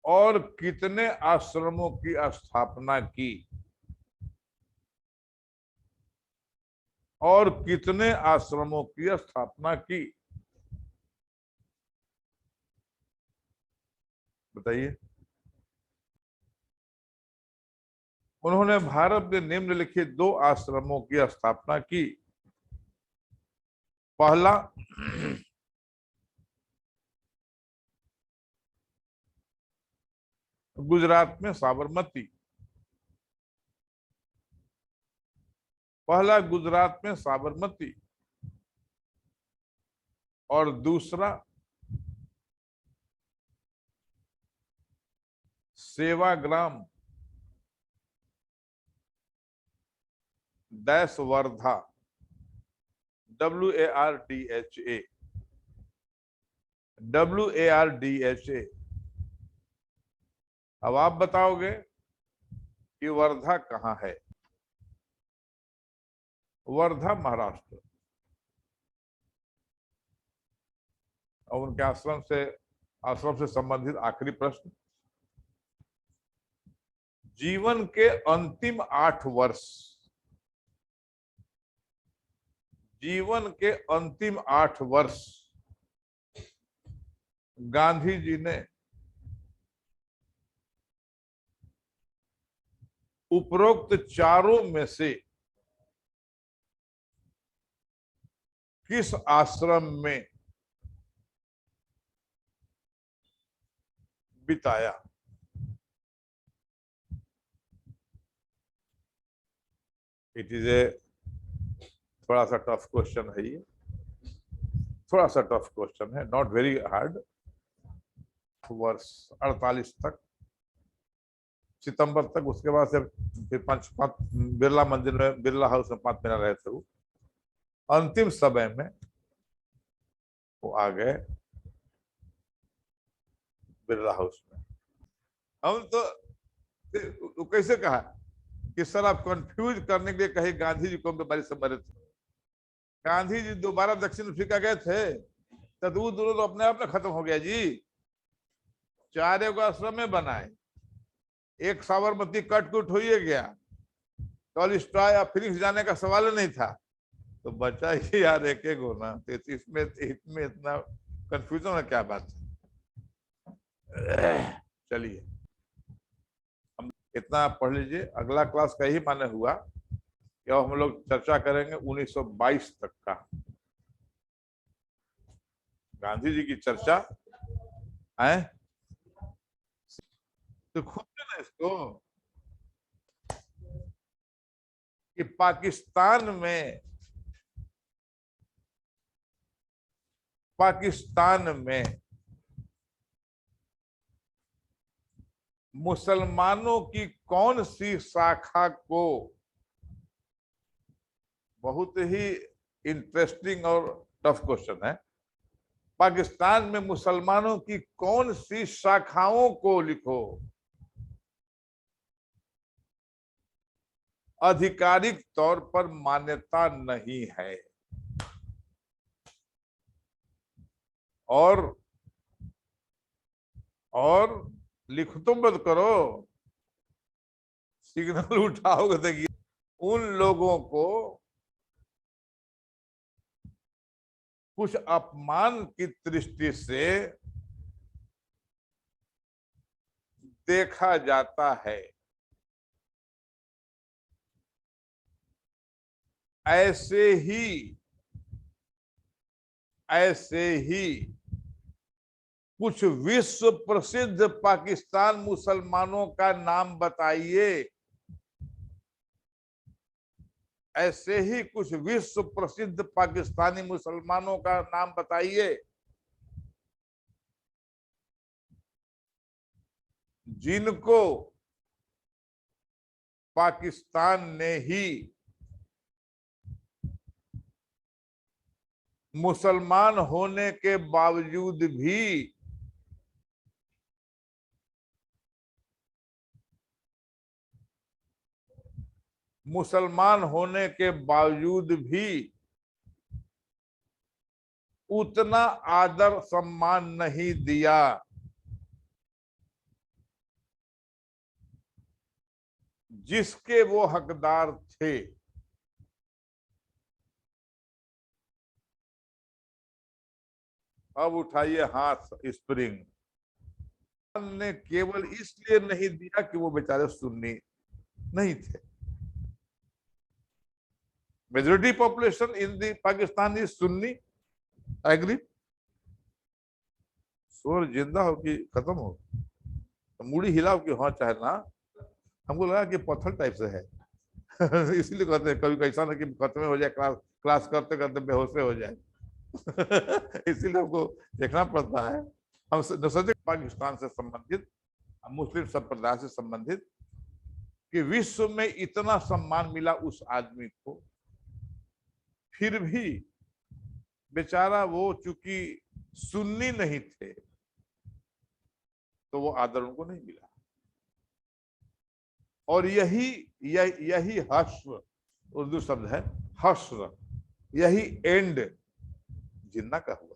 और कितने आश्रमों की स्थापना की, और कितने आश्रमों की स्थापना की, बताइए। उन्होंने भारत में निम्नलिखित 2 आश्रमों की स्थापना की। पहला गुजरात में साबरमती, पहला गुजरात में साबरमती, और दूसरा Sevagram dash Wardha, WARDHA, WARDHA। अब आप बताओगे कि वर्धा कहाँ है? वर्धा महाराष्ट्र। और उनके आश्रम से संबंधित आखिरी प्रश्न। जीवन के अंतिम 8 वर्ष, जीवन के अंतिम 8 वर्ष गांधी जी ने उपरोक्त चारों में से किस आश्रम में बिताया? इट इज ए थोड़ा सा टफ क्वेश्चन है ये, थोड़ा सा टफ क्वेश्चन है, नॉट वेरी हार्ड। वर्ष 48 तक, सितंबर तक, उसके बाद से फिर पांच बिरला मंदिर में, बिरला हाउस में 5 महीना रहे थे वो। अंतिम समय में वो आ गए बिरला हाउस में। हम तो कैसे कहा कि सर आप कंफ्यूज करने के लिए कहे गांधी जी कौन बीमारी से मरे थे? गांधी जी दोबारा दक्षिण अफ्रीका गए थे तो दोनों तो अपने आप में खत्म हो गया जी। 4 एगो आश्रम में बनाए, एक साबरमती कटकुट हो ही गया, टॉलस्टॉय या फिनिक्स जाने का सवाल नहीं था, तो बचा ही यार एक एक होना। तो इसमें इतना कंफ्यूजन है, क्या बात है। चलिए हम इतना पढ़ लीजिए, अगला क्लास का ही माने हुआ कि हम लोग चर्चा करेंगे 1922 तक का, गांधी जी की चर्चा है। तो खोजे ना इसको कि पाकिस्तान में मुसलमानों की कौन सी शाखा को, बहुत ही इंटरेस्टिंग और टफ क्वेश्चन है, पाकिस्तान में मुसलमानों की कौन सी शाखाओं को लिखो आधिकारिक तौर पर मान्यता नहीं है, और लिख तो मत करो, सिग्नल उठाओगे देखिए उन लोगों को कुछ अपमान की दृष्टि से देखा जाता है। ऐसे ही कुछ विश्व प्रसिद्ध पाकिस्तान मुसलमानों का नाम बताइए। ऐसे ही कुछ विश्व प्रसिद्ध पाकिस्तानी मुसलमानों का नाम बताइए जिनको पाकिस्तान ने ही मुसलमान होने के बावजूद भी उतना आदर सम्मान नहीं दिया जिसके वो हकदार थे। अब उठाइए हाथ स्प्रिंग। ने केवल इसलिए नहीं दिया कि वो बेचारे सुन्नी नहीं थे। Majority population in the Pakistan is Sunni. Agree? शोर जिंदा हो कि खत्म हो? तो मुड़ी हिलाओ कि हाँ चाहे ना। हमको लगा कि पत्थर टाइप से है इसीलिए कहते हैं कभी ऐसा ना कि खत्म हो जाए, क्लास करते करते बेहोश हो जाए इसीलिए हमको देखना पड़ता है। हम सोचे पाकिस्तान से संबंधित, मुस्लिम संप्रदाय से संबंधित, कि विश्व में इतना सम्मान मिला उस आदमी को, फिर भी बेचारा वो चूंकि सुन्नी नहीं थे तो वो आदर उनको नहीं मिला। और यही हश्र, उर्दू शब्द है हश्र, यही एंड जिन्ना का हुआ।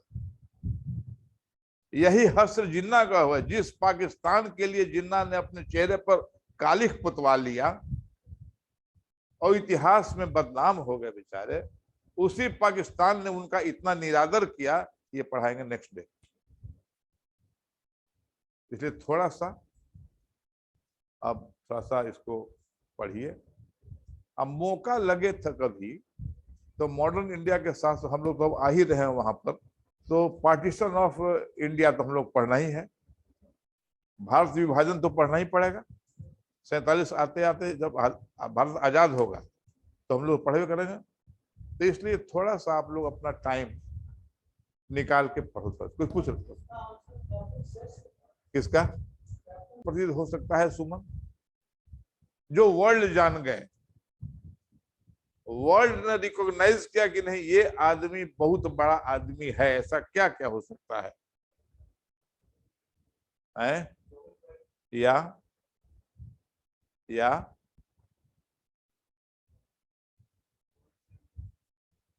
यही हश्र जिन्ना का हुआ। जिस पाकिस्तान के लिए जिन्ना ने अपने चेहरे पर कालिख पुतवा लिया और इतिहास में बदनाम हो गए बेचारे, उसी पाकिस्तान ने उनका इतना निरादर किया। ये पढ़ाएंगे नेक्स्ट डे। इसलिए थोड़ा सा इसको पढ़िए। अब मौका लगे था कभी तो मॉडर्न इंडिया के साथ हम लोग तो आ ही रहे हैं वहां पर, तो पार्टीशन ऑफ इंडिया तो हम लोग पढ़ना ही है। भारत विभाजन तो पढ़ना ही पड़ेगा। 47 आते आते जब भारत आजाद होगा तो हम लोग पढ़े करेंगे। तो इसलिए थोड़ा सा आप लोग अपना टाइम निकाल के पढ़ो। कुछ पूछ रहे किसका प्रतीत हो सकता है? सुमन, जो वर्ल्ड जान गए, वर्ल्ड ने रिकॉग्नाइज किया कि नहीं ये आदमी बहुत बड़ा आदमी है। ऐसा क्या क्या हो सकता है? या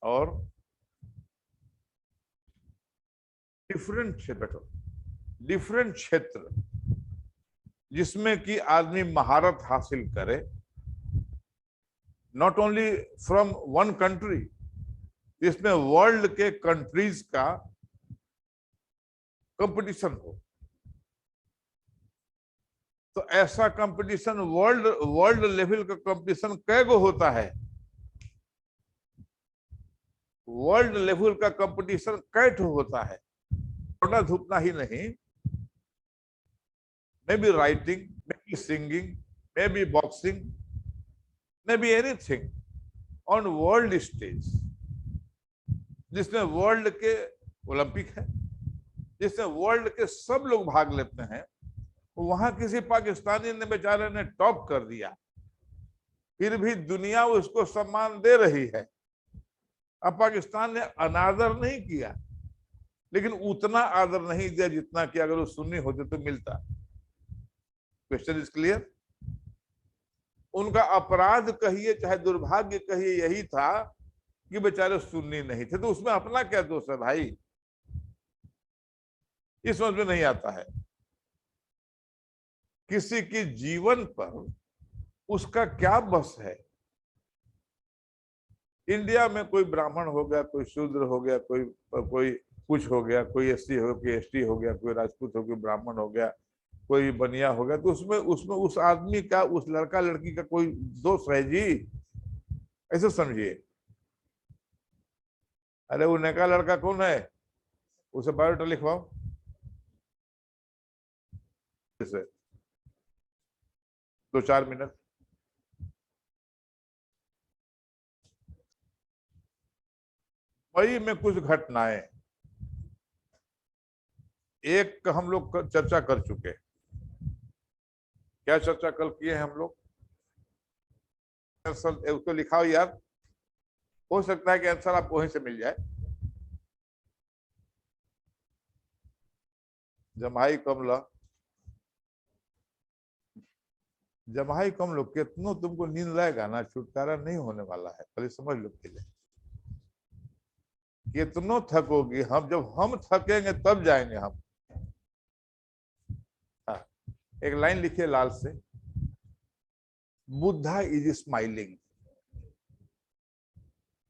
और डिफरेंट क्षेत्र जिसमें कि आदमी महारत हासिल करे, not only from one country, जिसमें वर्ल्ड के कंट्रीज का कंपटीशन हो। तो ऐसा कंपटीशन वर्ल्ड लेवल का कंपटीशन कैगो होता है? वर्ल्ड लेवल का कंपटीशन कैठ होता है। दौड़ना धूपना ही नहीं, may be writing, may be singing, may be boxing, may be anything on world stage, जिसमें वर्ल्ड के ओलंपिक है, जिसमें वर्ल्ड के सब लोग भाग लेते हैं। वहां किसी पाकिस्तानी ने बेचारे ने टॉप कर दिया, फिर भी दुनिया उसको सम्मान दे रही है। अब पाकिस्तान ने अनादर नहीं किया, लेकिन उतना आदर नहीं दिया जितना कि अगर वो सुन्नी होते तो मिलता। Question is clear? उनका अपराध कहिए चाहे दुर्भाग्य कहिए यही था कि बेचारे सुन्नी नहीं थे। तो उसमें अपना क्या दोष है भाई? ये समझ में नहीं आता है। किसी के जीवन पर उसका क्या बस है? इंडिया में कोई ब्राह्मण हो गया, कोई शूद्र हो गया, कोई कुछ हो गया, कोई एससी हो गया, कोई एसटी हो गया, कोई राजपूत हो गया, ब्राह्मण हो गया, कोई बनिया हो गया तो उसमें उसमें उस आदमी का, उस लड़का लड़की का कोई दोष है जी, ऐसे समझिए। अरे वो नका लड़का कौन है, उसे बायोडाटा लिखवाओ से 2-4 मिनट। वही में कुछ घटनाएं, एक हम लोग चर्चा कर चुके। क्या चर्चा कल किए हैं हम लोग? उसको लिखाओ यार, हो सकता है कि आंसर आपको वहीं से मिल जाए। जमाई कम ला, जमाई कम लो, कितनों तुमको नींद लाएगा ना, छुटकारा नहीं होने वाला है, पहले समझ लो। पहले कितनों थकोगी, हम जब हम थकेंगे तब जाएंगे हम। हाँ, एक लाइन लिखिए लाल से, Buddha is smiling,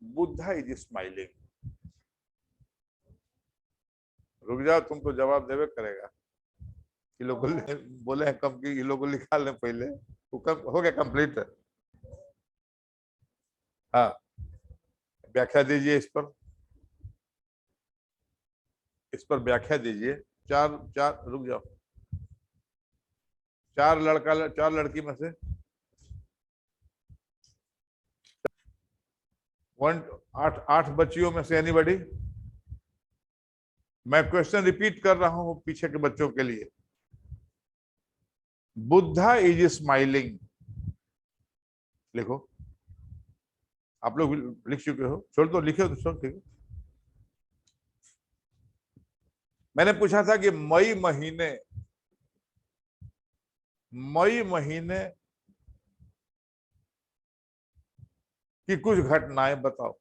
Buddha is smiling. रुक जाओ, तुमको जवाब देवे करेगा। ये लोग बोले हैं कम की, ये लोग को लिखा लें पहले, वो कम हो गया कंप्लीट। हाँ, व्याख्या दीजिए इस पर, इस पर व्याख्या दीजिए। चार चार, रुक जाओ, 4 लड़का 4 लड़की में से 8 बच्चियों में से एनीबॉडी? मैं क्वेश्चन रिपीट कर रहा हूं पीछे के बच्चों के लिए। बुद्धा इज स्माइलिंग, लिखो। आप लोग लिख चुके हो, छोड़ दो, लिखे हो तो ठीक है। मैंने पूछा था कि मई महीने की कुछ घटनाएं बताओ।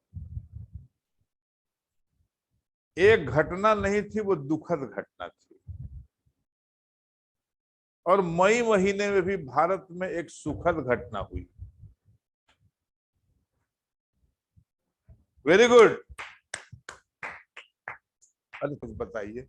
एक घटना नहीं थी, वो दुखद घटना थी। और मई महीने में भी भारत में एक सुखद घटना हुई। Very good. अरे कुछ बताइए।